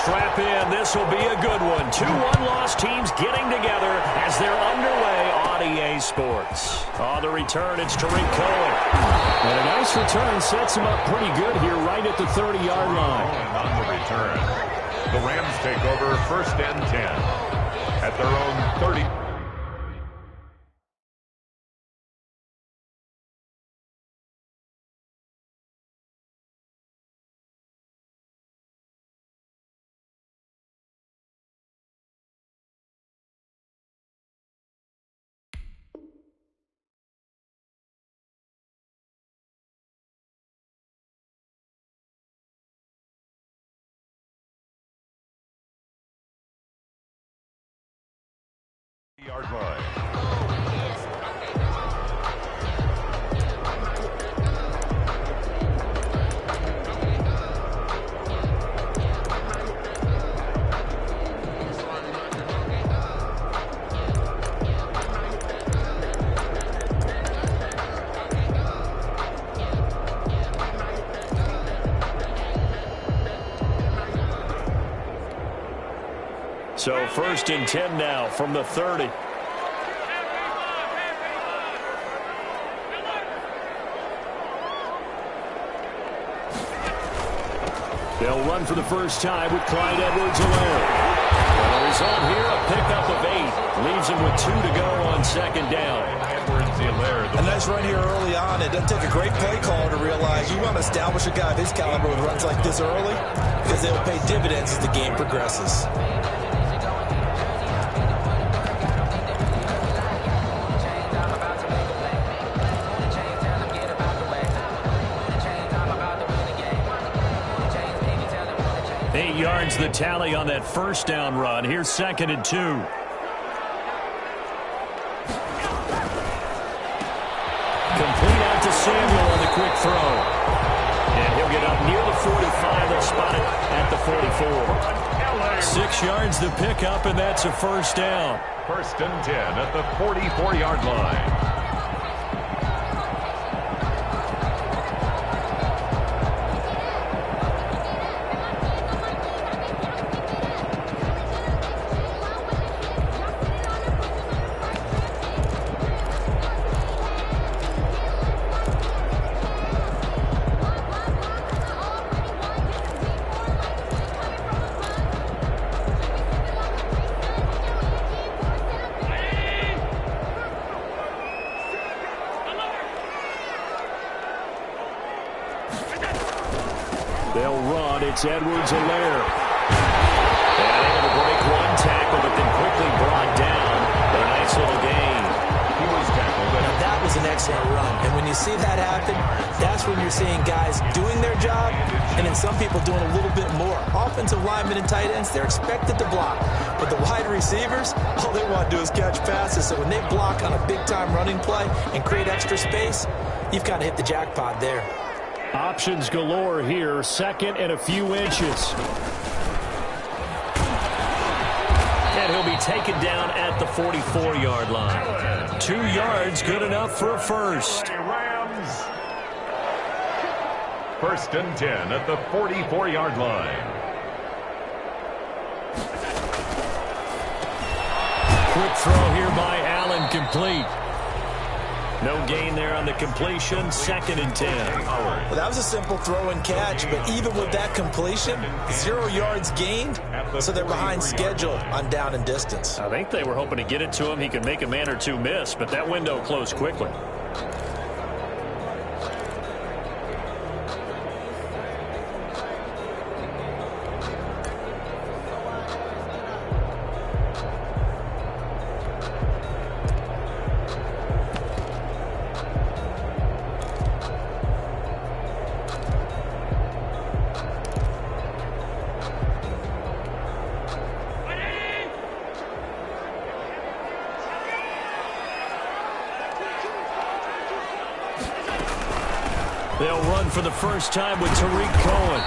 strap in. This will be a good one. 2 one-loss teams getting together as they're underway on EA Sports. On the return, it's Tariq Cohen. And a nice return sets him up pretty good here right at the 30-yard line. On the return, the Rams take over 1st and 10 at their own 30. Yard line. So 1st and 10 now from the 30. They'll run for the first time with Clyde Edwards-Helaire. The result here, a pickup of 8. Leaves him with 2 to go on 2nd down. A nice run here early on. It doesn't take a great play caller to realize you want to establish a guy of his caliber with runs like this early because they will pay dividends as the game progresses. Yards the tally on that 1st down run. Here's 2nd and 2. Complete out to Samuel on the quick throw. And he'll get up near the 45. They'll spot it at the 44. 6 yards the pickup, and that's a 1st down. 1st and 10 at the 44-yard line. They'll run. It's Edwards-Helaire. And able to break 1 tackle, but then quickly brought down. But a nice little gain. He was tackled. Now that was an excellent run. And when you see that happen, that's when you're seeing guys doing their job and then some people doing a little bit more. Offensive linemen and tight ends, they're expected to block. But the wide receivers, all they want to do is catch passes. So when they block on a big-time running play and create extra space, you've kind of hit the jackpot there. Options galore here. 2nd and a few inches. And he'll be taken down at the 44-yard line. 2 yards, good enough for a 1st. Rams. 1st and 10 at the 44-yard line. Quick throw here by Allen, complete. No gain there on the completion. 2nd and 10. Well, that was a simple throw and catch, but even with that completion, 0 yards gained, so they're behind schedule on down and distance. I think they were hoping to get it to him. He could make a man or two miss, but that window closed quickly. They'll run for the first time with Tariq Cohen.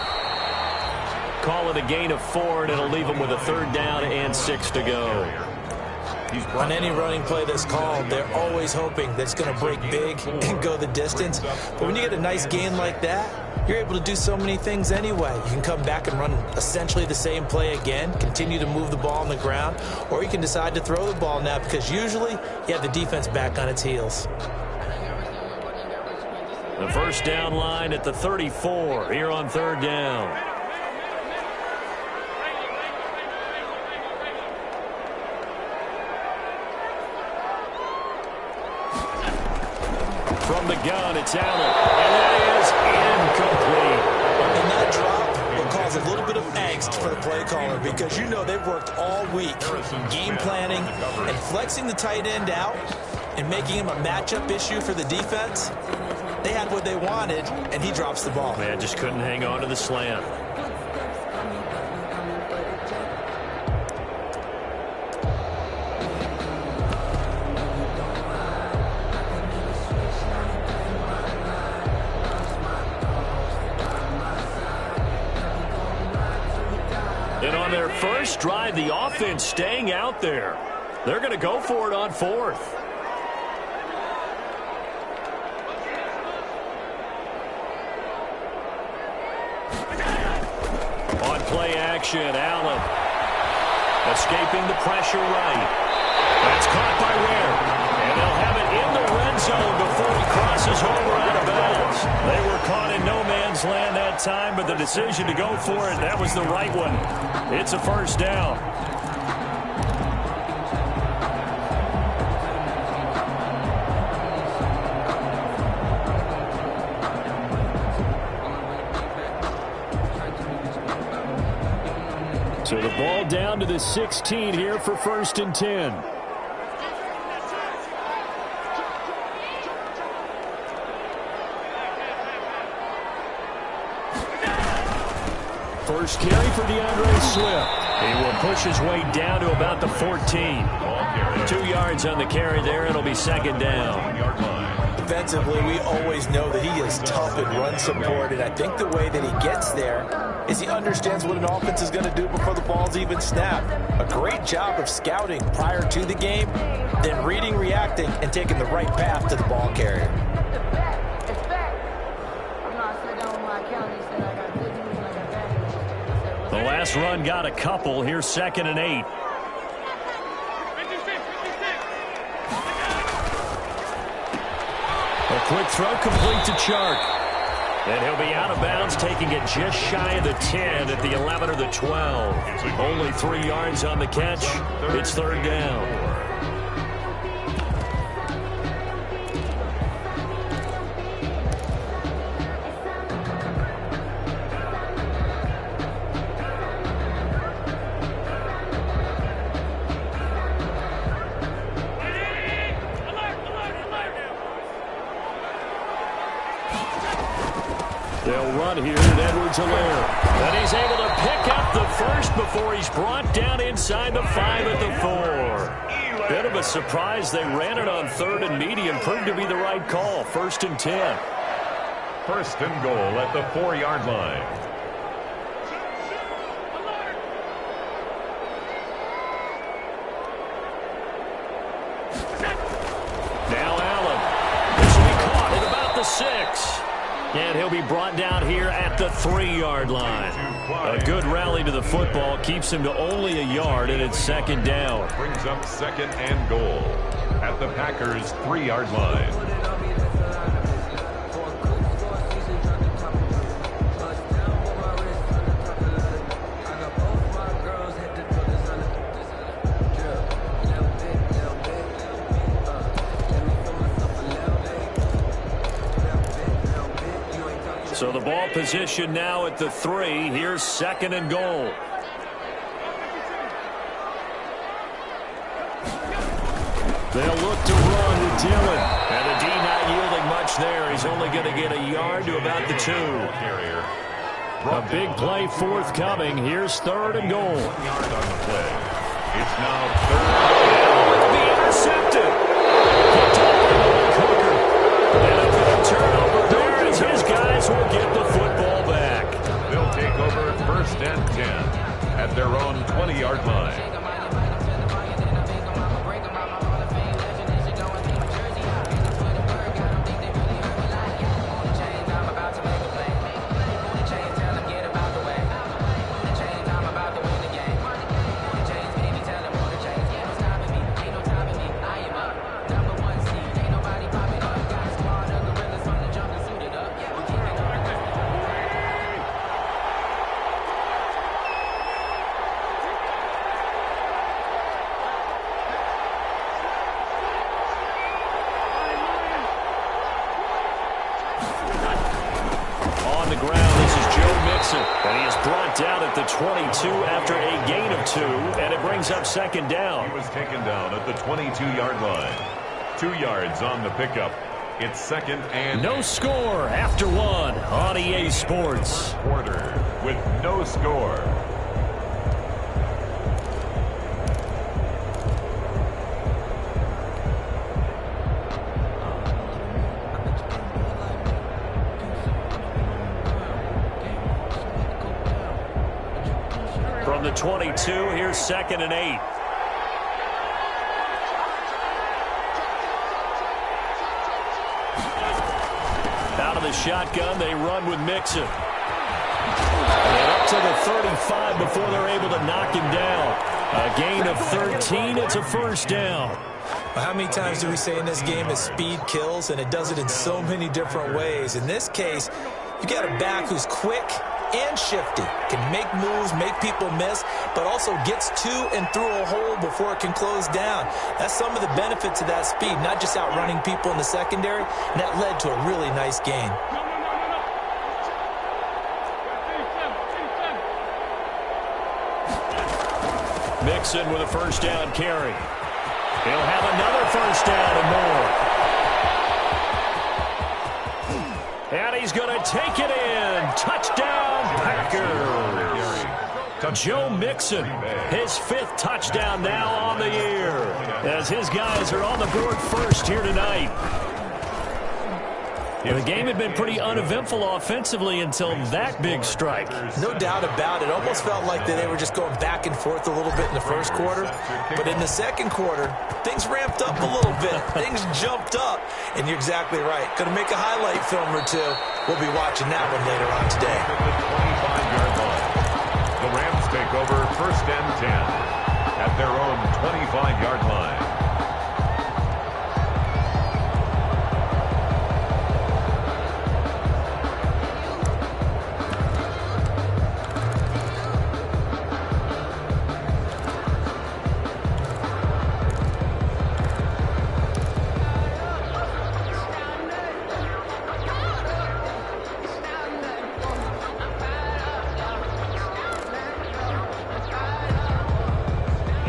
Call it a gain of 4, and it'll leave them with a 3rd down and 6 to go. On any running play that's called, they're always hoping that it's going to break big and go the distance. But when you get a nice gain like that, you're able to do so many things anyway. You can come back and run essentially the same play again, continue to move the ball on the ground, or you can decide to throw the ball now because usually you have the defense back on its heels. The first down line at the 34 here on third down. From the gun, it's Allen, and that is incomplete. And that drop will cause a little bit of angst for the play caller because you know they've worked all week game planning and flexing the tight end out and making him a matchup issue for the defense. They had what they wanted, and he drops the ball. Man, just couldn't hang on to the slant. And on their first drive, the offense staying out there. They're going to go for it on fourth. On play action, Allen. Escaping the pressure right. That's caught by Ware. And they'll have it in the red zone before he crosses over out of bounds. They were caught in no man's land that time, but the decision to go for it, that was the right one. It's a first down. So the ball down to the 16 here for 1st and 10. First carry for DeAndre Swift. He will push his way down to about the 14. 2 yards on the carry there. It'll be second down. Defensively, we always know that he is tough in run support, and I think the way that he gets there is he understands what an offense is going to do before the ball's even snapped. A great job of scouting prior to the game, then reading, reacting, and taking the right path to the ball carrier. The last run got a couple. Here's 2nd and 8. A quick throw complete to Chark. And he'll be out of bounds, taking it just shy of the 10 at the 11 or the 12. Only 3 yards on the catch. It's third down. They'll run here at Edwards-Helaire. And he's able to pick up the first before he's brought down inside the 5 at the 4. Bit of a surprise. They ran it on 3rd and medium. Proved to be the right call. 1st and 10. 1st and goal at the 4-yard line. Now Allen. This will be caught at about the 6. And he'll be brought down here at the 3-yard line. A good rally to the football keeps him to only a yard, and it's second down. Brings up 2nd and goal at the Packers' 3-yard line. So the ball position now at the 3. Here's 2nd and goal. They'll look to run to Dillon. And the D not yielding much there. He's only going to get a yard to about the 2. A big play forthcoming. Here's 3rd and goal. 1 yard on the play. It's now 3rd. It'll be intercepted. Picked up by Cooker. And a big turnover there as his guys will get the football back. They'll take over 1st and 10 at their own 20-yard line. On the ground, this is Joe Mixon. And he is brought down at the 22 after a gain of 2. And it brings up second down. He was taken down at the 22-yard line. 2 yards on the pickup. It's second and... No score after 1 on EA Sports. Quarter with no score. From the 22, here's second and 8. Out of the shotgun, they run with Mixon. And up to the 35 before they're able to knock him down. A gain of 13, it's a first down. Well, how many times do we say in this game that speed kills, and it does it in so many different ways? In this case, you got a back who's quick and shifty, can make moves, make people miss, but also gets to and through a hole before it can close down. That's some of the benefits of that speed, not just outrunning people in the secondary, and that led to a really nice gain. Mixon with a first down carry. He'll have another first down and more. And he's going to take it in. Touchdown, Packers. Joe Mixon, his 5th touchdown now on the year, as his guys are on the board first here tonight. The game had been pretty uneventful offensively until that big strike. No doubt about it. Almost felt like they were just going back and forth a little bit in the first quarter. But in the second quarter, things ramped up a little bit. Things jumped up. And you're exactly right. Going to make a highlight film or two. We'll be watching that one later on today. The Rams take over first and 10 at their own 25-yard line.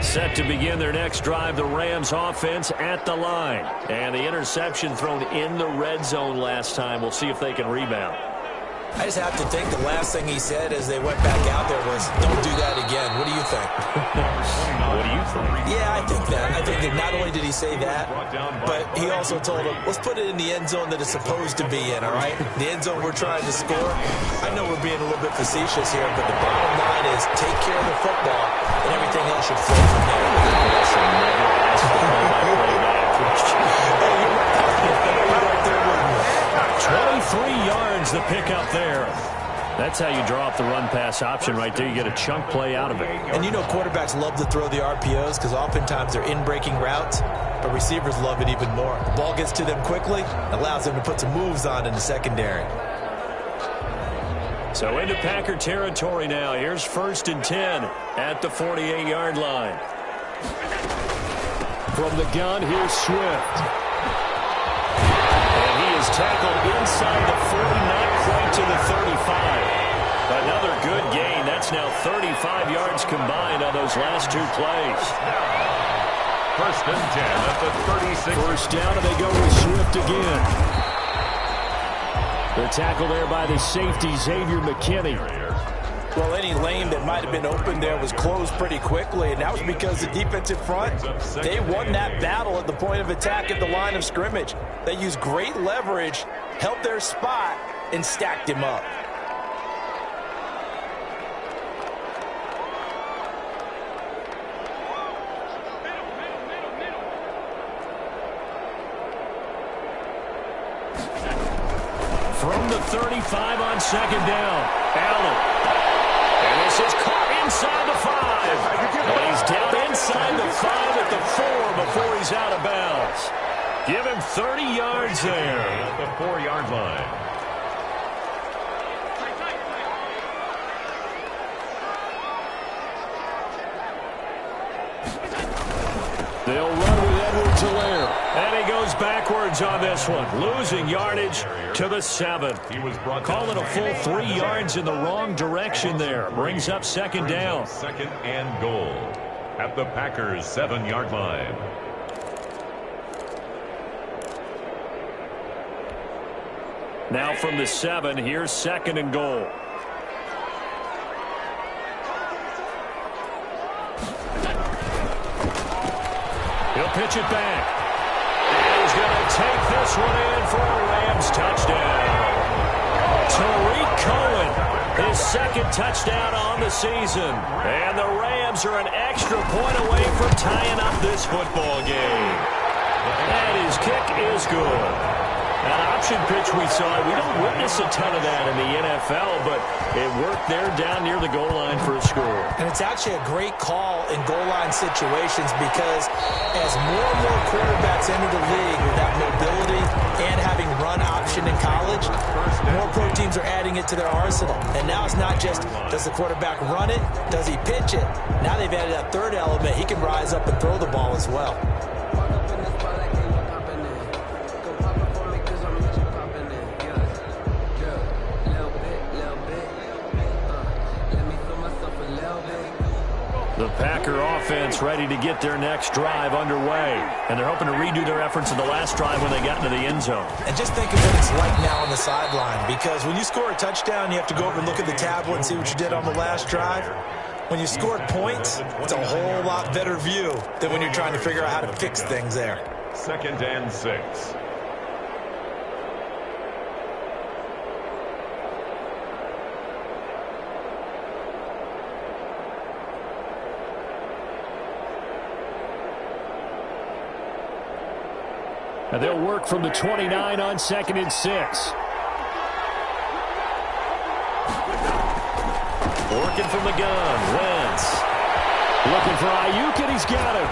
Set to begin their next drive, the Rams offense at the line. And the interception thrown in the red zone last time. We'll see if they can rebound. I just have to think the last thing he said as they went back out there was, don't do that again. What do you think? What do you think? Yeah, I think that. I think that not only did he say that, but he also told him, let's put it in the end zone that it's supposed to be in, all right? The end zone we're trying to score. I know we're being a little bit facetious here, but the bottom line is take care of the football, and everything else should flow from there. Also, never ask for play-by-play by a Christian. Hey, you're right there with me. 23 yards the pickup there. That's how you draw up the run-pass option right there. You get a chunk play out of it. And you know quarterbacks love to throw the RPOs because oftentimes they're in-breaking routes, but receivers love it even more. The ball gets to them quickly, allows them to put some moves on in the secondary. So into Packer territory now. Here's first and 10 at the 48-yard line. From the gun, here's Swift. And he is tackled inside the 40, not quite to the 35. Another good gain. That's now 35 yards combined on those last 2 plays. First and 10 at the 36. First down, and they go with Swift again. The tackle there by the safety, Xavier McKinney. Well, any lane that might have been open there was closed pretty quickly, and that was because the defensive front, they won that battle at the point of attack at the line of scrimmage. They used great leverage, held their spot, and stacked him up. From the 35 on second down, Allen. And this is caught inside the 5. And he's down inside the 5 at the 4 before he's out of bounds. Give him 30 yards there. At the 4-yard line. They'll run with Edwards-Helaire. And he goes backwards on this one, losing yardage to the 7. Call it a full 3 yards in the wrong direction there. Brings up second down. Second and goal at the Packers' 7-yard line. Now from the 7, here's second and goal. He'll pitch it back. And he's going to take this one in for a Rams touchdown. Tariq Cohen, his second touchdown on the season. And the Rams are an extra point away from tying up this football game. And his kick is good. That option pitch we saw, we don't witness a ton of that in the NFL, but it worked there down near the goal line for a score. And it's actually a great call in goal line situations because as more and more quarterbacks enter the league with that mobility and having run option in college, more pro teams are adding it to their arsenal. And now it's not just, does the quarterback run it? Does he pitch it? Now they've added that third element. He can rise up and throw the ball as well. The Packer offense ready to get their next drive underway. And they're hoping to redo their efforts in the last drive when they got into the end zone. And just think of what it's like now on the sideline. Because when you score a touchdown, you have to go over and look at the tablet and see what you did on the last drive. When you scored points, it's a whole lot better view than when you're trying to figure out how to fix things there. Second and 6. And they'll work from the 29 on second and 6. Working from the gun, Wentz. Looking for Ayuk, and he's got him.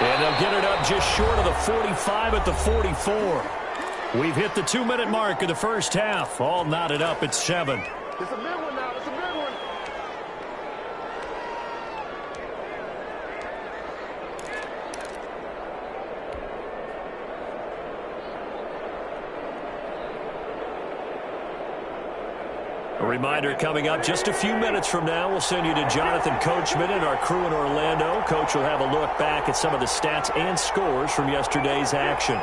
And they'll get it up just short of the 45 at the 44. We've hit the 2-minute mark of the first half. All knotted up at 7. It's a big one now. It's a big one. A reminder coming up just a few minutes from now. We'll send you to Jonathan Coachman and our crew in Orlando. Coach will have a look back at some of the stats and scores from yesterday's action.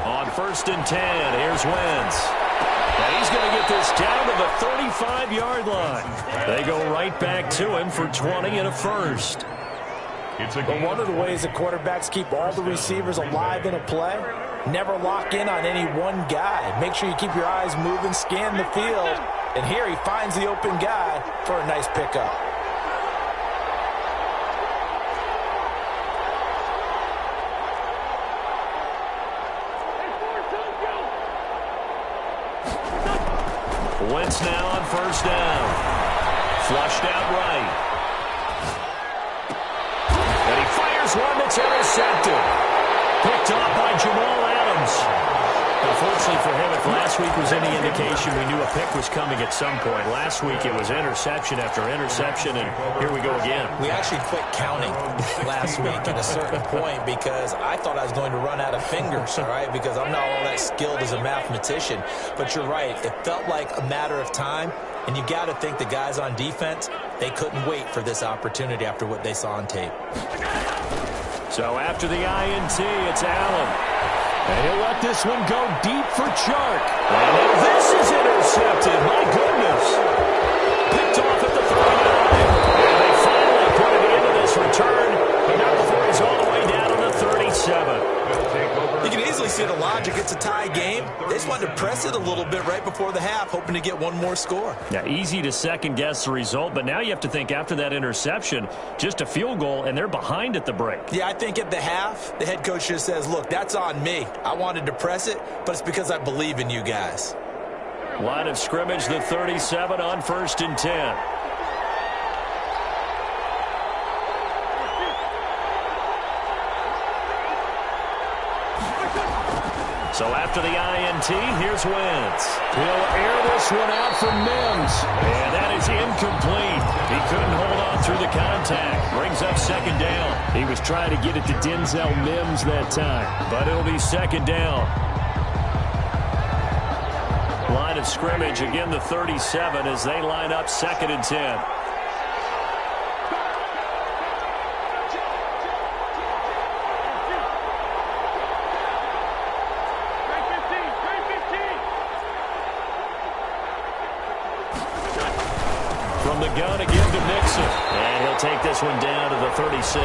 On first and 10, here's Wentz. And he's going to get this down to the 35-yard line. They go right back to him for 20 and a first. But one of the ways that quarterbacks keep all the receivers alive in a play, never lock in on any one guy. Make sure you keep your eyes moving, scan the field. And here he finds the open guy for a nice pickup. Wentz now on first down. Flushed out right. And he fires one that's intercepted. Picked off by Jamal Adams. Unfortunately for him, if last week was any indication, we knew a pick was coming at some point. Last week it was interception after interception, and here we go again. We actually quit counting last week at a certain point because I thought I was going to run out of fingers, all right, because I'm not all that skilled as a mathematician. But you're right. It felt like a matter of time, and you got to think the guys on defense, they couldn't wait for this opportunity after what they saw on tape. So after the INT, it's Allen. And he'll let this one go deep for Chark. And now this is intercepted. My goodness. Picked off at the 39. And they finally put it into this return. But not before he's all the way down on the 37. You can easily see the logic. It's a tie game. They just wanted to press it a little bit right before the half, hoping to get one more score. Yeah, easy to second-guess the result, but now you have to think after that interception, just a field goal, and they're behind at the break. Yeah, I think at the half, the head coach just says, look, that's on me. I wanted to press it, but it's because I believe in you guys. Line of scrimmage, the 37 on first and 10. So after the INT, here's Wentz. He'll air this one out for Mims. And that is incomplete. He couldn't hold on through the contact. Brings up second down. He was trying to get it to Denzel Mims that time. But it'll be second down. Line of scrimmage, again the 37 as they line up 2nd and 10. From the gun again to Mixon. And he'll take this one down to the 36. The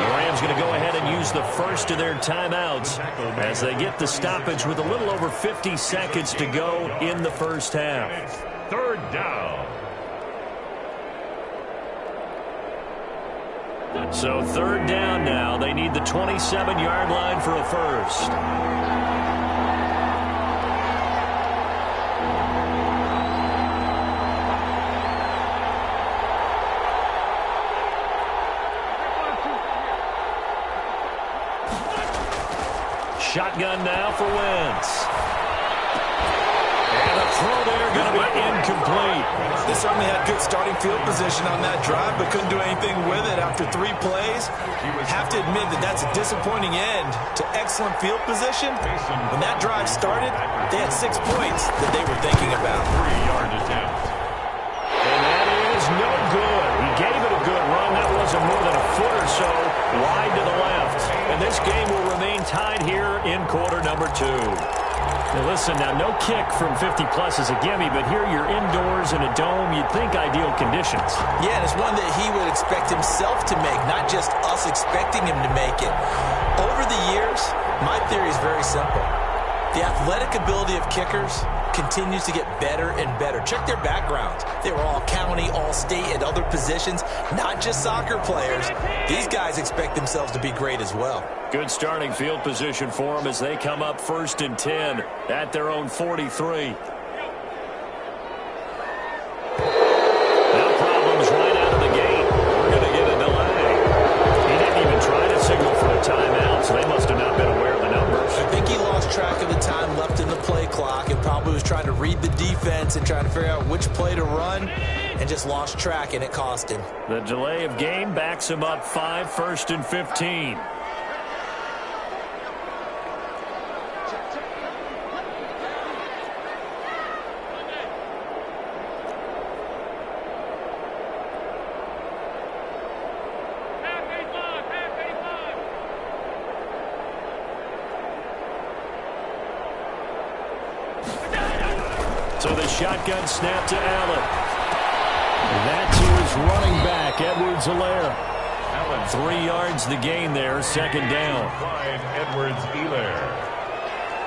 Rams going to go ahead and use the first of their timeouts as they get the stoppage with a little over 50 seconds to go in the first half. 3rd down. So 3rd down now. They need the 27-yard line for a first. Shotgun now for Wentz. And a throw there going to be incomplete. They certainly had good starting field position on that drive, but couldn't do anything with it after 3 plays. Have to admit that that's a disappointing end to excellent field position. When that drive started, they had 6 points that they were thinking about. 3-yard attempt. And that is no good. He gave it a good run. That wasn't more than a foot or so wide to the left. And this game will remain tied here in quarter number 2. Now listen, now no kick from 50-plus is a gimme, but here you're indoors in a dome. You'd think ideal conditions. Yeah, and it's one that he would expect himself to make, not just us expecting him to make it. Over the years, my theory is very simple. The athletic ability of kickers continues to get better and better. Check their backgrounds. They were all county, all state, at other positions, not just soccer players. These guys expect themselves to be great as well. Good starting field position for them as they come up 1st and 10 at their own 43. No problems right out of the gate. We're going to get a delay. He didn't even try to signal for a timeout, so they must have not been aware of the numbers. I think he lost track of the time left in the play clock and probably was trying to read the defense and trying to figure out which play to run and just lost track, and it cost him. The delay of game backs him up 5, 1st and 15. So the shotgun snap to Allen. That's who is running back, Edwards-Helaire. 3 yards the gain there, 2nd down. Edwards-Helaire.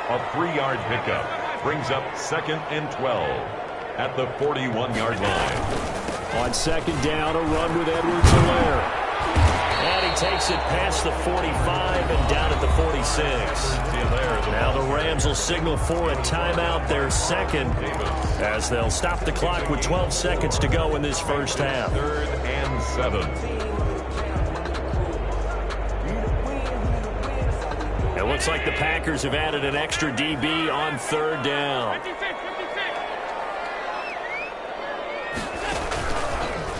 A 3-yard pickup brings up 2nd and 12 at the 41-yard line. On 2nd down, a run with Edwards-Helaire. And he takes it past the 45 and down at the 46. Now the Rams will signal for a timeout, their 2nd, as they'll stop the clock with 12 seconds to go in this first half. 3rd and 7. It looks like the Packers have added an extra DB on 3rd down.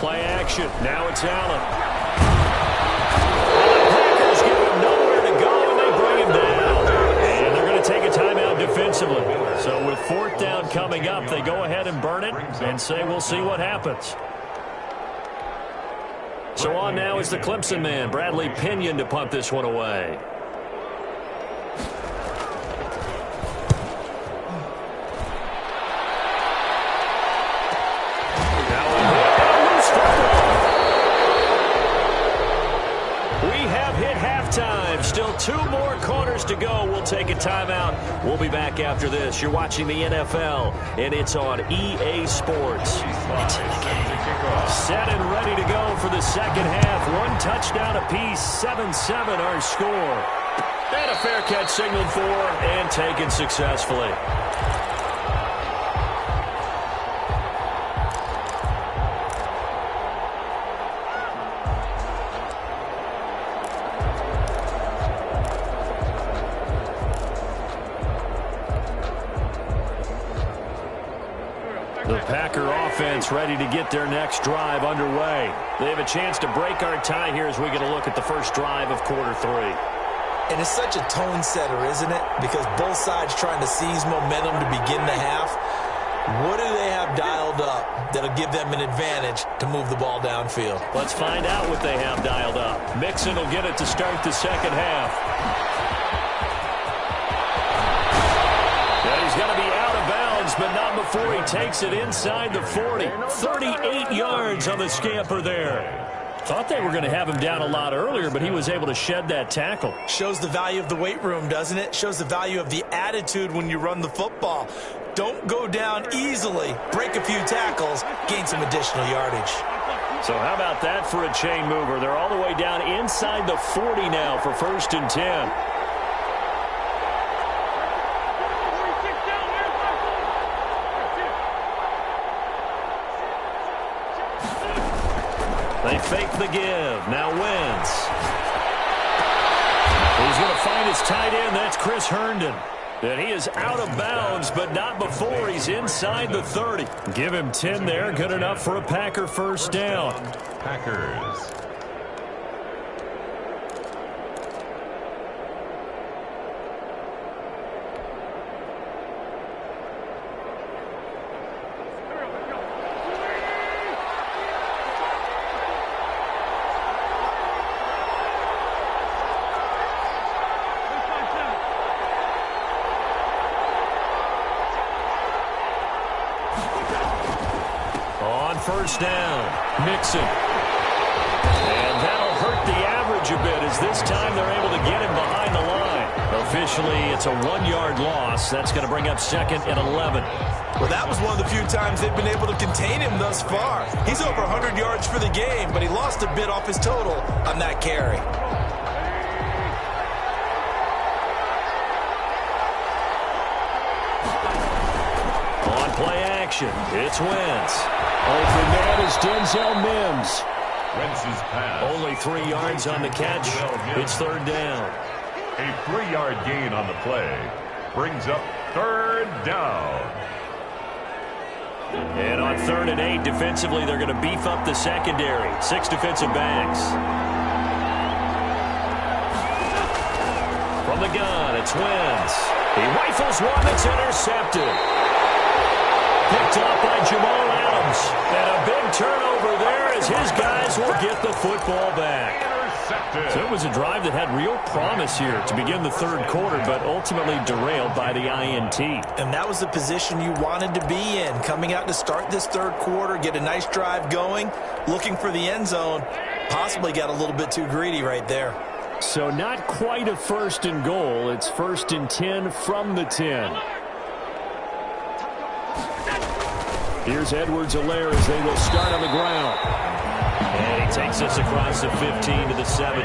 Play action. Now it's Allen. Take a timeout defensively. So with 4th down coming up, they go ahead and burn it and say we'll see what happens. So on now is the Clemson man, Bradley Pinion, to punt this one away. Still 2 more quarters to go. We'll take a timeout. We'll be back after this. You're watching the NFL, and it's on EA Sports. It's in the game. Set and ready to go for the second half. 1 touchdown apiece, 7-7 our score. And a fair catch signaled for and taken successfully. defense ready to get their next drive underway. They have a chance to break our tie here as we get a look at the first drive of quarter 3. And it's such a tone setter, isn't it? Because both sides trying to seize momentum to begin the half. What do they have dialed up that'll give them an advantage to move the ball downfield? Let's find out what they have dialed up. Mixon will get it to start the second half. And he's going to be out of bounds, but not before he takes it inside the 40. 38 yards on the scamper there. Thought they were going to have him down a lot earlier, but he was able to shed that tackle. Shows the value of the weight room, doesn't it? Shows the value of the attitude when you run the football. Don't go down easily. Break a few tackles. Gain some additional yardage. So how about that for a chain mover? They're all the way down inside the 40 now for 1st and 10. They fake the give. Now Wentz. He's going to find his tight end. That's Chris Herndon. And he is out of bounds, but not before he's inside the 30. Give him 10 there. Good enough for a Packer first down. Packers. First down, Mixon. And that'll hurt the average a bit as this time they're able to get him behind the line. Officially, it's a 1-yard loss. That's going to bring up 2nd and 11. Well, that was one of the few times they've been able to contain him thus far. He's over 100 yards for the game, but he lost a bit off his total on that carry. On play action, it's Wentz. Open man is Denzel Mims. Wentz's pass. Only 3 yards on the catch. It's 3rd down. A 3-yard gain on the play brings up 3rd down. And on 3rd and 8, defensively, they're going to beef up the secondary. 6 defensive backs. From the gun, it's Wentz. He rifles one that's intercepted. Picked up by Jamal Adams. And a big turnover there as his guys will get the football back. So it was a drive that had real promise here to begin the 3rd quarter, but ultimately derailed by the INT. And that was the position you wanted to be in, coming out to start this 3rd quarter, get a nice drive going, looking for the end zone. Possibly got a little bit too greedy right there. So not quite a 1st and goal. It's 1st and 10 from the 10. Here's Edwards-Helaire as they will start on the ground. And he takes us across the 15 to the 17.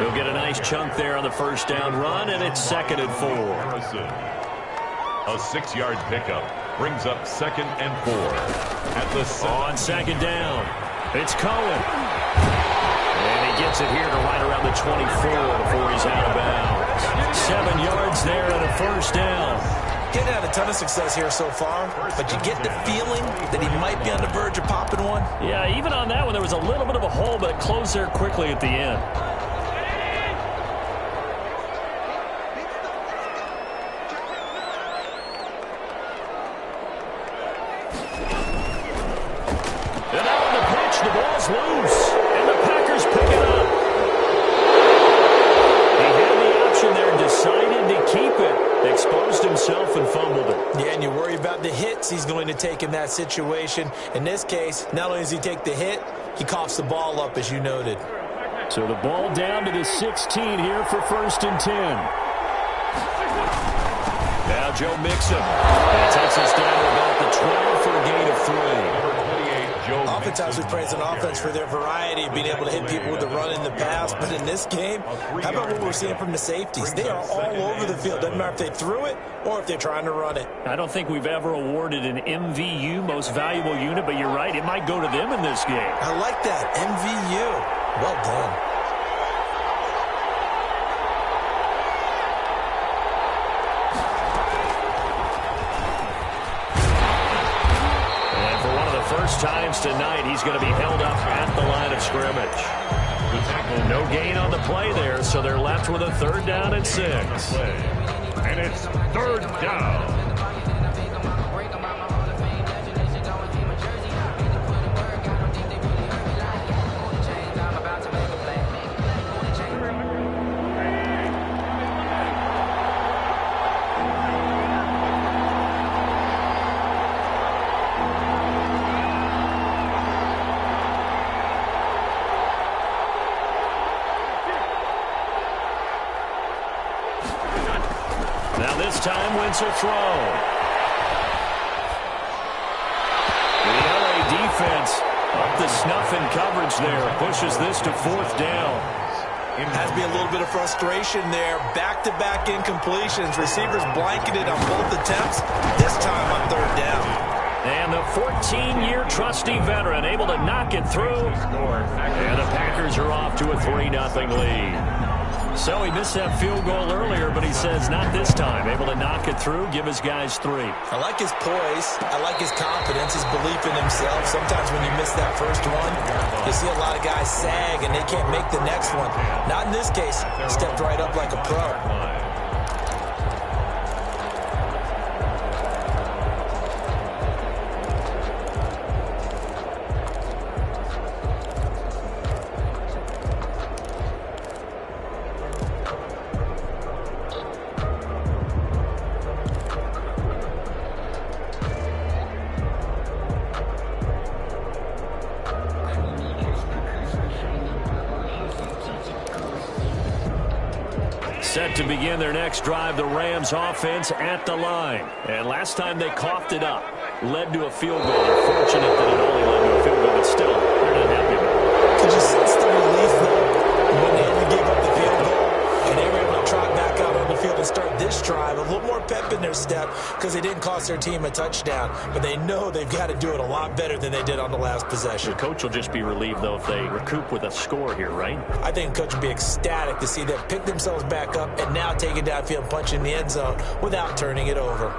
He'll get a nice chunk there on the 1st down run, and it's 2nd and 4. A 6-yard pickup brings up 2nd and 4. At the 7. On 2nd down, it's Cohen. And he gets it here to right around the 24 before he's out of bounds. 7 yards there and a 1st down. He hasn't had a ton of success here so far, but you get the feeling that he might be on the verge of popping one. Yeah, even on that one, there was a little bit of a hole, but it closed there quickly at the end. And now on the pitch, the ball's loose, and the Packers pick it up. He had the option there, decided to keep it. Exposed himself and fumbled it. Yeah, and you worry about the hits he's going to take in that situation. In this case, not only does he take the hit, he coughs the ball up, as you noted. So the ball down to the 16 here for 1st and 10. Now Joe Mixon. That takes us down to about the 12 for a gain of 3. Oftentimes we praise an offense for their variety of being able to hit people with the run in the pass, but in this game, how about what we're seeing from the safeties? They are all over the field. Doesn't matter if they threw it or if they're trying to run it. I don't think we've ever awarded an MVU, most valuable unit, but you're right, it might go to them in this game. I like that, MVU. Well done. chance tonight. He's going to be held up at the line of scrimmage. No gain on the play there, so they're left with a 3rd down and 6. And it's 3rd down. Now this time, Wentz will throw. The LA defense up to snuff in coverage there. Pushes this to 4th down. Has to be a little bit of frustration there. Back-to-back incompletions. Receivers blanketed on both attempts. This time on 3rd down. And the 14-year trusty veteran able to knock it through. And the Packers are off to a 3-0 lead. So he missed that field goal earlier, but he says not this time. Able to knock it through, give his guys 3. I like his poise. I like his confidence, his belief in himself. Sometimes when you miss that first one, you see a lot of guys sag and they can't make the next one. Not in this case. Stepped right up like a pro. Set to begin their next drive, the Rams offense at the line. And last time they coughed it up, led to a field goal. Unfortunate that it only led to a field goal, but still, they're not happy about it. Could you sense the relief, though, when they only gave up the field goal and they were able to trot back out on the field and start this drive? A little more pep in their step because they didn't cost their team a touchdown, but they know they've got to do it a lot better than they did on the last possession. The coach will just be relieved, though, if they recoup with a score here, right? I think the coach would be ecstatic to see them pick themselves back up and now take it downfield and punch in the end zone without turning it over.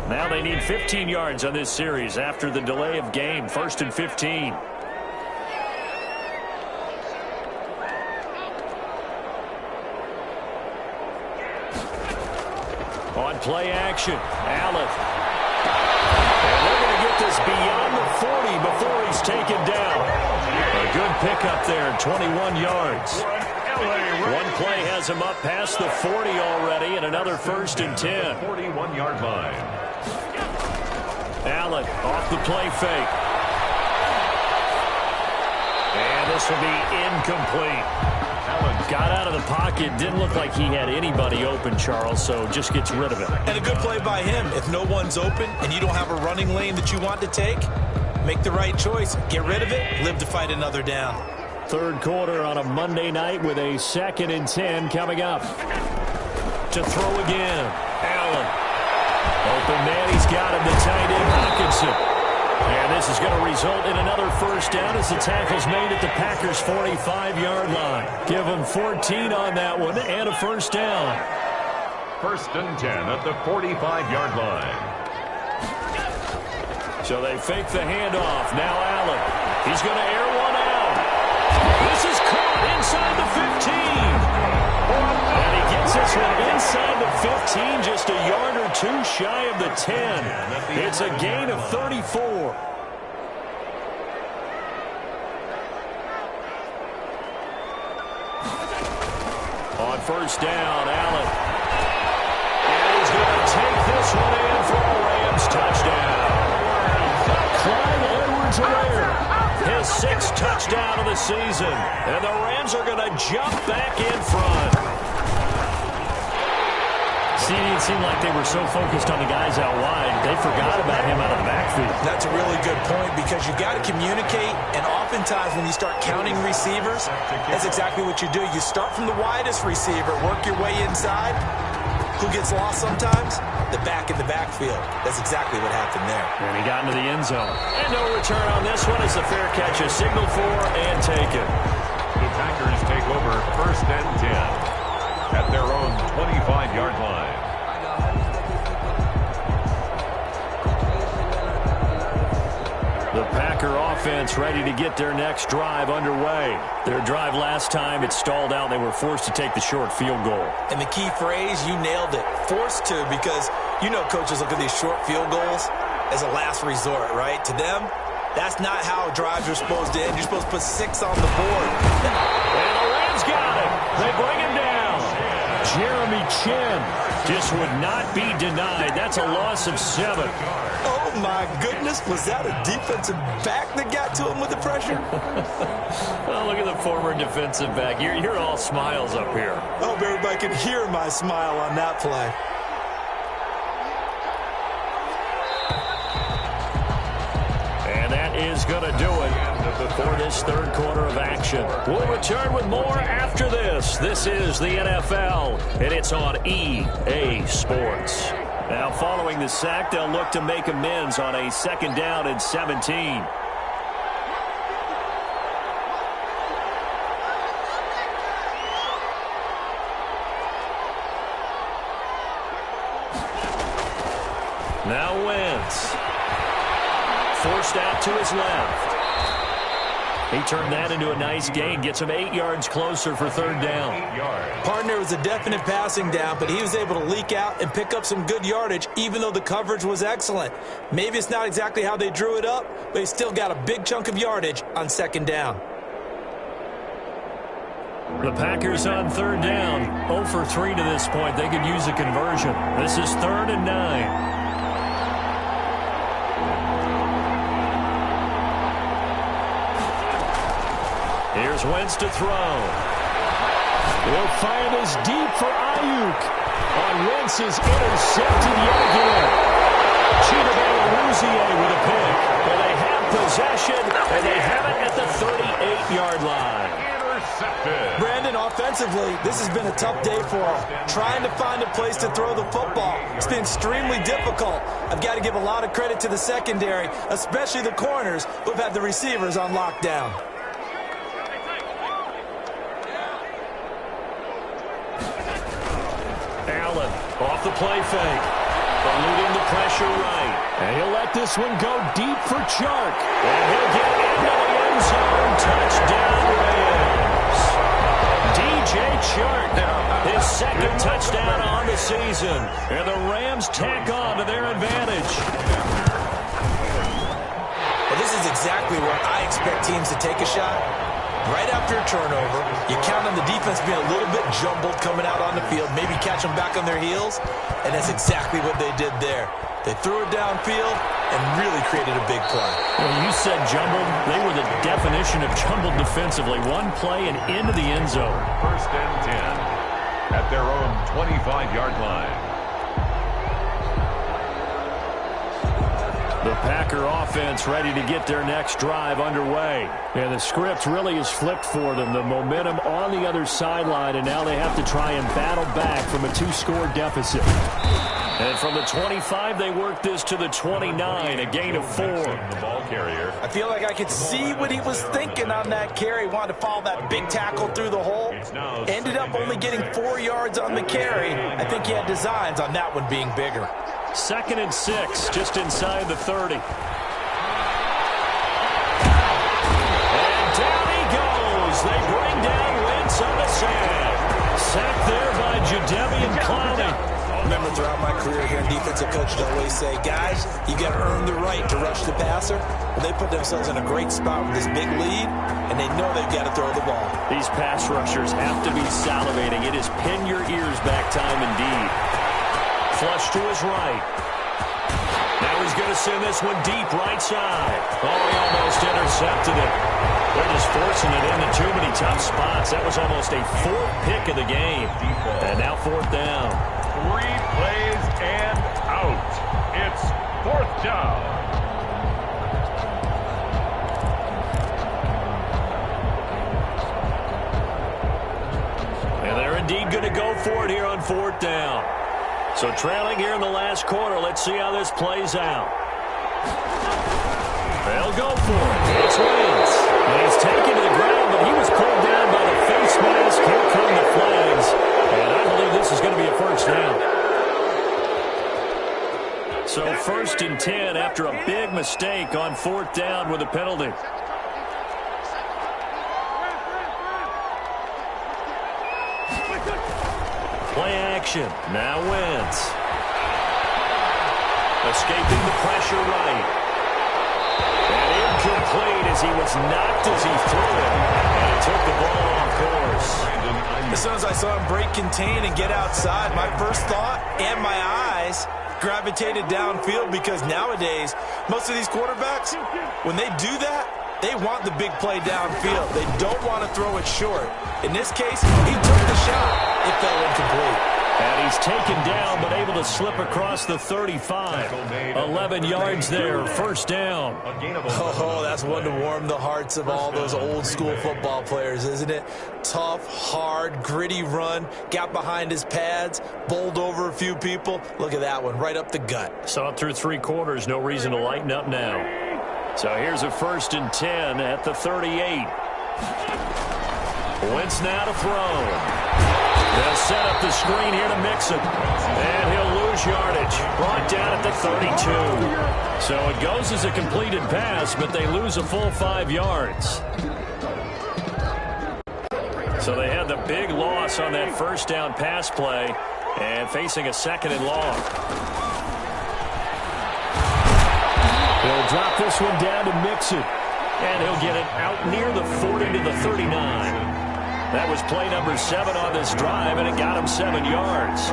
Now they need 15 yards on this series after the delay of game. 1st and 15. On play action, Allen. And they're going to get this beyond the 40 before he's taken down. A good pickup there, 21 yards. One play has him up past the 40 already, and another 1st and 10. 41-yard line. Allen off the play fake. And this will be incomplete. Allen got out of the pocket. Didn't look like he had anybody open, Charles, so just gets rid of it. And a good play by him. If no one's open and you don't have a running lane that you want to take, make the right choice. Get rid of it. Live to fight another down. 3rd quarter on a Monday night with a 2nd and 10 coming up. To throw again. Allen. Open man, he's got him, the tight end, Hockenson. And this is going to result in another 1st down as the tackle's made at the Packers' 45-yard line. Give them 14 on that one and a 1st down. 1st and 10 at the 45-yard line. So they fake the handoff. Now Allen. He's going to air one out. This is caught inside the 15. And he gets this one inside the 15, just a yard or 2 shy of the 10. It's a gain of 34. On 1st down, Allen. And he's going to take this one in for a Rams touchdown. Clyde Edwards-Helaire, his 6th touchdown of the season. And the Rams are going to jump back in front. See, it seemed like they were so focused on the guys out wide, they forgot about him out of the backfield. That's a really good point because you got to communicate, and oftentimes when you start counting receivers, that's exactly what you do. You start from the widest receiver, work your way inside. Who gets lost sometimes? The back in the backfield. That's exactly what happened there. And he got into the end zone. And no return on this one as the fair catch is signaled for and taken. The Packers take over 1st and 10. at their own 25-yard line. The Packer offense ready to get their next drive underway. Their drive last time, it stalled out. They were forced to take the short field goal. And the key phrase, you nailed it, forced to, because you know coaches look at these short field goals as a last resort, right? To them, that's not how drives are supposed to end. You're supposed to put 6 on the board. And the Rams got it. They bring him down. Jeremy Chin just would not be denied. That's a loss of 7. Oh, my goodness. Was that a defensive back that got to him with the pressure? Oh, look at the former defensive back. You're all smiles up here. I hope everybody can hear my smile on that play. And that is going to do it for this third quarter of action. We'll return with more after this. This is the NFL, and it's on EA Sports. Now, following the sack, they'll look to make amends on a 2nd down and 17. Now Wentz. Forced out to his left. He turned that into a nice gain. Gets him 8 yards closer for 3rd down. Partner was a definite passing down, but he was able to leak out and pick up some good yardage, even though the coverage was excellent. Maybe it's not exactly how they drew it up, but he still got a big chunk of yardage on 2nd down. The Packers on 3rd down. 0 for 3 to this point. They could use a conversion. This is 3rd and 9. Here's Wentz to throw. He'll fire this deep for Ayuk. On Wentz is intercepted yet again. Chidobe with a pick. Well, they have possession, and they have it at the 38-yard line. Intercepted. Brandon, offensively, this has been a tough day for him. Trying to find a place to throw the football. It's been extremely difficult. I've got to give a lot of credit to the secondary, especially the corners, who've had the receivers on lockdown. Allen off the play fake. Eluding the pressure right. And he'll let this one go deep for Chark. And he'll get into the end zone. Touchdown, Rams. DJ Chark, his 2nd touchdown on the season. And the Rams tack on to their advantage. Well, this is exactly where I expect teams to take a shot. Right after a turnover, you count on the defense being a little bit jumbled coming out on the field, maybe catch them back on their heels, and that's exactly what they did there. They threw it downfield and really created a big play. Well, you said jumbled. They were the definition of jumbled defensively. One play and into the end zone. 1st and 10 at their own 25-yard line. The Packer offense ready to get their next drive underway. And the script really is flipped for them. The momentum on the other sideline, and now they have to try and battle back from a 2-score deficit. And from the 25, they work this to the 29, a gain of 4. The ball carrier. I feel like I could see what he was thinking on that carry. Wanted to follow that big tackle through the hole. Ended up only getting 4 yards on the carry. I think he had designs on that one being bigger. 2nd and 6, just inside the 30. And down he goes. They bring down Wentz on the sack. Sacked there by Jadeveon Clowney. Remember, throughout my career here, defensive coaches always say, guys, you got to earn the right to rush the passer. Well, they put themselves in a great spot with this big lead, and they know they've got to throw the ball. These pass rushers have to be salivating. It is pin your ears back time indeed. Flush to his right. Now he's going to send this one deep right side. Oh, he almost intercepted it. They're just forcing it into too many tough spots. That was almost a 4th pick of the game. And now 4th down. 3 plays and out. It's 4th down. And they're indeed going to go for it here on 4th down. So trailing here in the last quarter. Let's see how this plays out. They'll go for it. It's Wentz. And he's taken to the ground, but he was pulled down by the face mask. Here come the flags. And I believe this is going to be a first down. So 1st and 10 after a big mistake on 4th down with a penalty. Play action. Now Wentz. Escaping the pressure right. And incomplete as he was knocked as he threw it. And he took the ball off course. As soon as I saw him break contain and get outside, my first thought and my eyes gravitated downfield, because nowadays, most of these quarterbacks, when they do that, they want the big play downfield. They don't want to throw it short. In this case, he took the shot. It fell incomplete. And he's taken down, but able to slip across the 35. 11 yards there, first down. Oh, that's one to warm the hearts of all those old-school football players, isn't it? Tough, hard, gritty run, got behind his pads, bowled over a few people. Look at that one, right up the gut. Saw it through 3 quarters, no reason to lighten up now. So here's a 1st and 10 at the 38. Wentz now to throw. They'll set up the screen here to Mixon. And he'll lose yardage. Brought down at the 32. So it goes as a completed pass, but they lose a full 5 yards. So they had the big loss on that first down pass play and facing a 2nd and long. He'll drop this one down to Mixon. And he'll get it out near the 40 to the 39. That was play number 7 on this drive, and it got him 7 yards.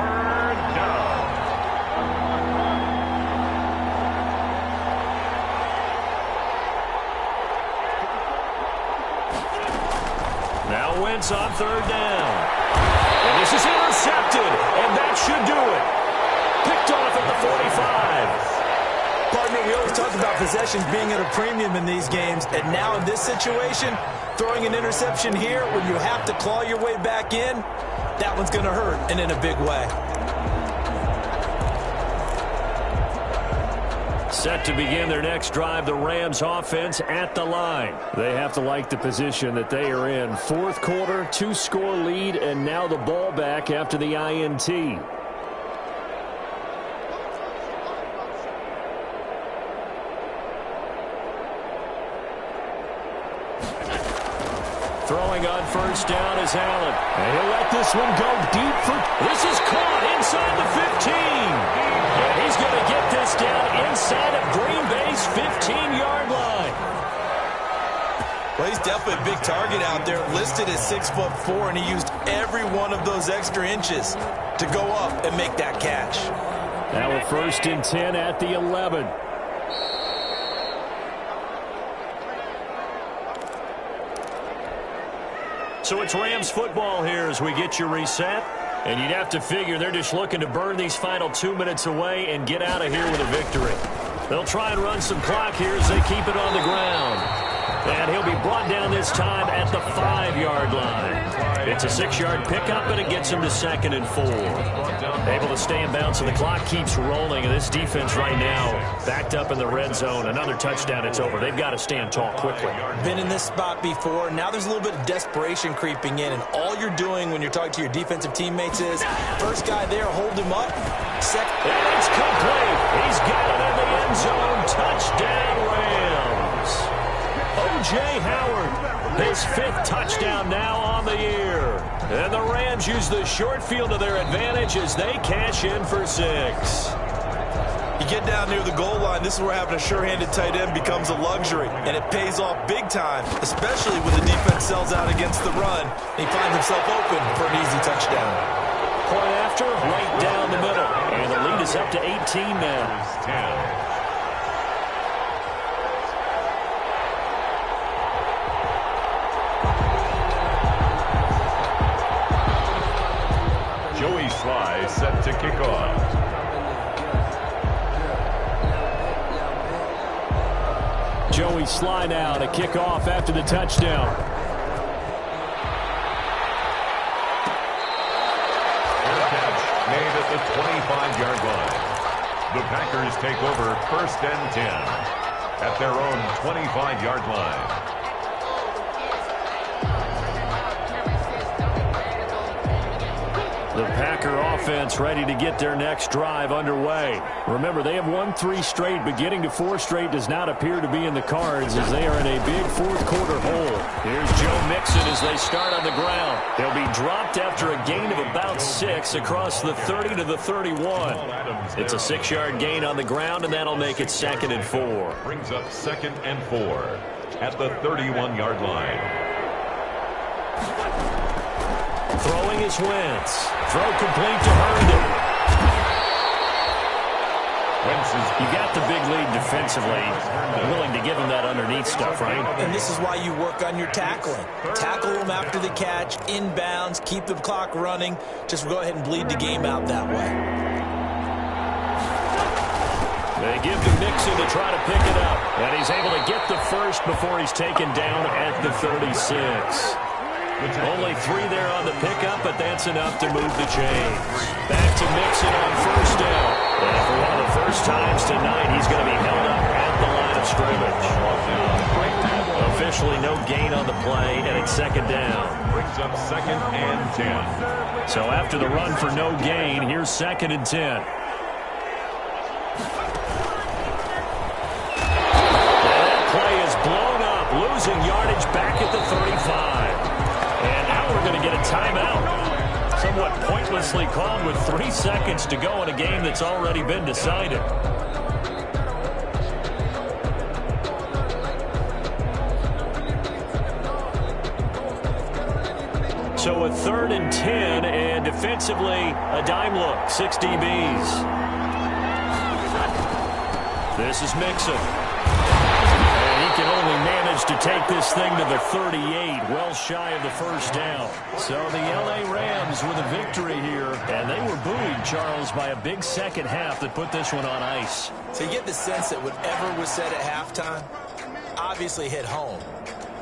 Now Wentz on 3rd down. And this is intercepted, and that should do it. Picked off at the 45. Partner, we always talk about possessions being at a premium in these games, and now in this situation, throwing an interception here when you have to claw your way back in, that one's going to hurt, and in a big way. Set to begin their next drive, the Rams offense at the line. They have to like the position that they are in. 4th quarter, 2-score lead, and now the ball back after the INT. Throwing on 1st down is Allen. And he'll let this one go deep for... This is caught inside the 15. And he's going to get this down inside of Green Bay's 15-yard line. Well, he's definitely a big target out there, listed at 6'4", and he used every one of those extra inches to go up and make that catch. Now a 1st and 10 at the 11. So it's Rams football here as we get you reset. And you'd have to figure they're just looking to burn these final 2 minutes away and get out of here with a victory. They'll try and run some clock here as they keep it on the ground. And he'll be brought down this time at the 5-yard line. It's a 6-yard pickup, and it gets him to 2nd and 4. Able to stay in bounds, and the clock keeps rolling. And this defense right now backed up in the red zone. Another touchdown, it's over. They've got to stand tall quickly. Been in this spot before. Now there's a little bit of desperation creeping in, and all you're doing when you're talking to your defensive teammates is, first guy there, hold him up. Second. And it's complete. He's got it in the end zone. Touchdown, Rams. O.J. Howard, his 5th touchdown now on the year. And the Rams use the short field to their advantage as they cash in for 6. You get down near the goal line, this is where having a sure-handed tight end becomes a luxury, and it pays off big time, especially when the defense sells out against the run. He finds himself open for an easy touchdown. Point after, right down the middle. And the lead is up to 18 now. Joey Sly set to kick off. Joey Sly now to kick off after the touchdown. Made at the 25-yard line. The Packers take over 1st and 10 at their own 25-yard line. The Packer offense ready to get their next drive underway. Remember, they have won 3 straight, but getting to 4 straight does not appear to be in the cards as they are in a big fourth-quarter hole. Here's Joe Mixon as they start on the ground. They'll be dropped after a gain of about 6 across the 30 to the 31. It's a 6-yard gain on the ground, and that'll make it 2nd and 4. Brings up 2nd and 4 at the 31-yard line. Throwing is Wentz. Throw complete to Herndon. You got the big lead defensively. Willing to give him that underneath stuff, right? And this is why you work on your tackling. Tackle them after the catch, inbounds, keep the clock running. Just go ahead and bleed the game out that way. They give to Mixon to try to pick it up. And he's able to get the first before he's taken down at the 36. Only 3 there on the pickup, but that's enough to move the chains. Back to Mixon on first down. And for one of the first times tonight, he's going to be held up at the line of scrimmage. Officially no gain on the play, and it's 2nd down. Brings up 2nd and 10. So after the run for no gain, here's 2nd and 10. Blown up, losing yardage back at the 35. And now we're going to get a timeout. Somewhat pointlessly called with 3 seconds to go in a game that's already been decided. So a 3rd and 10, and defensively, a dime look, 6 DBs. This is Mixon. Can only manage to take this thing to the 38, well shy of the first down. So the L.A. Rams with a victory here, and they were buoyed, Charles, by a big second half that put this one on ice. So you get the sense that whatever was said at halftime obviously hit home.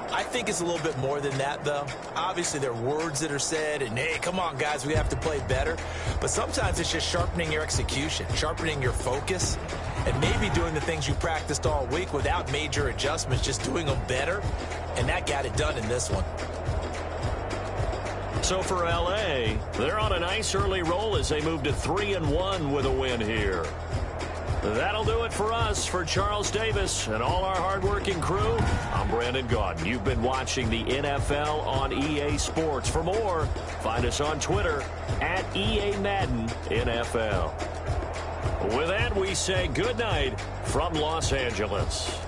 I think it's a little bit more than that, though. Obviously, there are words that are said, and, hey, come on, guys, we have to play better. But sometimes it's just sharpening your execution, sharpening your focus, and maybe doing the things you practiced all week without major adjustments, just doing them better, and that got it done in this one. So for L.A., they're on a nice early roll as they move to 3-1 with a win here. That'll do it for us. For Charles Davis and all our hardworking crew, I'm Brandon Gaudin. You've been watching the NFL on EA Sports. For more, find us on Twitter at EA Madden NFL. With that, we say good night from Los Angeles.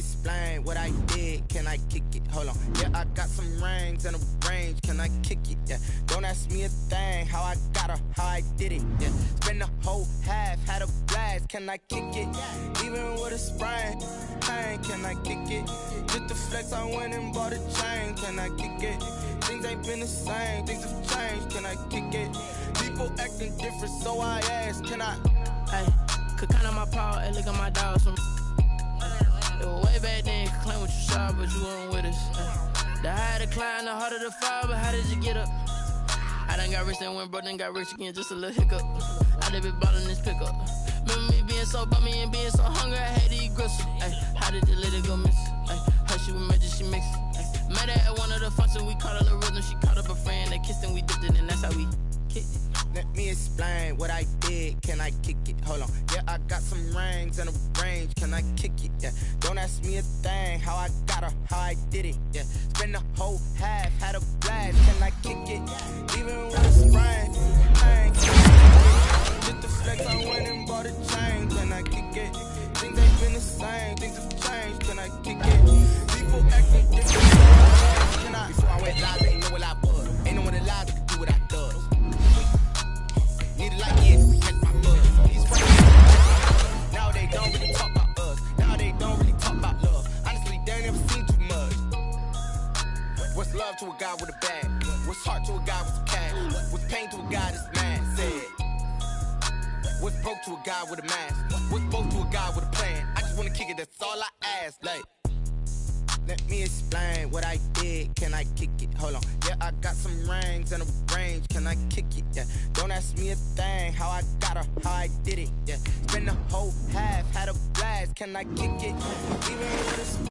explain what I did. Can I kick it? Hold on. Yeah, I got some rings and a range. Can I kick it? Yeah. Don't ask me a thing. How I got her, how I did it. Yeah. Spend the whole half, had a blast. Can I kick it? Even with a sprain. Pain, can I kick it? Just the flex, I went and bought a chain. Can I kick it? Things ain't been the same. Things have changed. Can I kick it? People acting different, so I ask. Can I? Hey, could count on my power and look at my dogs. It was way back then, you could claim what you saw, but you weren't with us. The higher the climb, the harder the fall, but how did you get up? I done got rich and went broke, then got rich again, just a little hiccup. I done been ballin' this pickup. Remember me being so bummy and being so hungry, I had to eat gristle. Ay, how did the lady go miss? Ay, how she was magic, she mixed. Met her at one of the functions, we caught a little rhythm. She caught up a friend, they kissed and we dipped it, and that's how we kicked it. Let me explain what I did. Can I kick it? Hold on. Yeah, I got some rings and a range. Can I kick it? Yeah. Don't ask me a thing. How I got her, how I did it. Yeah. Spend the whole half, had a blast. Can I kick it? Even with a sprain. Just the flex, I went and bought a chain. Can I kick it? Things ain't been the same. Things have changed. Can I kick it? People acting different. Can I? Before I went live, they know what I was. Ain't no one alive that could do what I does. Need it like it to catch my buzz. These friends, now they don't really talk about us. Now they don't really talk about love. Honestly, they ain't never seen too much. What's love to a guy with a bag? What's heart to a guy with some cash? What's pain to a guy that's mad? Said. What's broke to a guy with a mask? What's both to a guy with a plan? I just wanna kick it, that's all I ask. Like, let me explain what I did. Can I kick it? Hold on. Yeah, I got some rings and a range. Can I kick it? Yeah. Don't ask me a thing. How I got her, how I did it. Yeah. Spend the whole half, had a blast. Can I kick it? Even with a